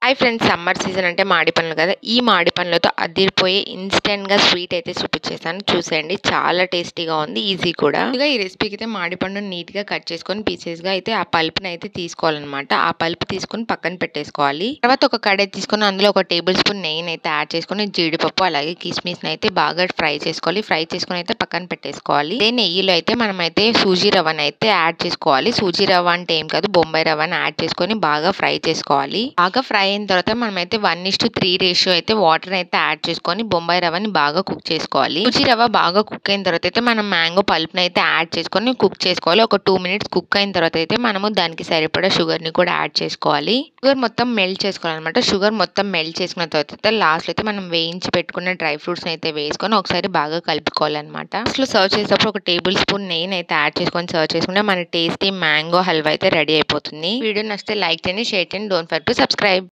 Hi friends, summer season అంటే మామిడి పండ్లు కదా. ఈ మామిడి పండ్లతో అదిరిపోయే ఇన్స్టెంట్గా స్వీట్ అయితే చూపించేస్తాను. చూసేయండి, చాలా టేస్టీగా ఉంది, ఈజీ కూడా. ఈ రెసిపీకి అయితే మామిడి పండుని నీట్గా కట్ చేసుకొని పీసెస్గా అయితే ఆ పల్ప్ని అయితే తీసుకోవాలన్నమాట. ఆ పల్ప్ తీసుకొని పక్కన పెట్టేసుకోవాలి. తర్వాత ఒక కడాయి తీసుకొని అందులో ఒక టేబుల్ స్పూన్ నెయ్యిని అయితే యాడ్ చేసుకొని జీడిపప్పు అలాగే కిస్మిస్ని అయితే బాగా ఫ్రై చేసుకోవాలి. ఫ్రై చేసుకొని అయితే పక్కన పెట్టేసుకోవాలి. అదే నెయ్యిలో అయితే మనం అయితే సూజీ రవ్వని అయితే యాడ్ చేసుకోవాలి. సూజీ రవ్వ అంటే ఏం కాదు, బొంబాయి రవ్వని యాడ్ చేసుకొని బాగా ఫ్రై చేసుకోవాలి. బాగా ఫ్రై అయిన తర్వాత మనమైతే 1:3 రేషియో అయితే వాటర్ అయితే యాడ్ చేసుకొని బొంబాయి రవ్వని బాగా కుక్ చేసుకోవాలి. సూజీ రవ్వ బాగా కుక్ అయిన తర్వాత అయితే మనం మ్యాంగో పల్ప్ని అయితే యాడ్ చేసుకొని కుక్ చేసుకోవాలి. ఒక 2 మినిట్స్ కుక్ అయిన తర్వాత అయితే మనము దానికి సరిపడా షుగర్ ని కూడా యాడ్ చేసుకోవాలి. షుగర్ మొత్తం మెల్ట్ చేసుకోవాలన్నమాట. షుగర్ మొత్తం మెల్ట్ చేసుకున్న తర్వాత లాస్ట్ అయితే మనం వేయించి పెట్టుకున్న డ్రై ఫ్రూట్స్ అయితే వేసుకొని ఒకసారి బాగా కలుపుకోవాలన్నమాట. అసలు సర్వ్ చేసేటప్పుడు ఒక టేబుల్ స్పూన్ నెయ్యిని అయితే యాడ్ చేసుకొని సర్వ్ చేసుకుంటే మన టేస్టీ మ్యాంగో హల్వా అయితే రెడీ అయిపోతుంది. వీడియో నచ్చితే లైక్ చేయండి, షేర్ చేయండి, డోంట్ ఫర్గెట్ టు సబ్స్క్రైబ్.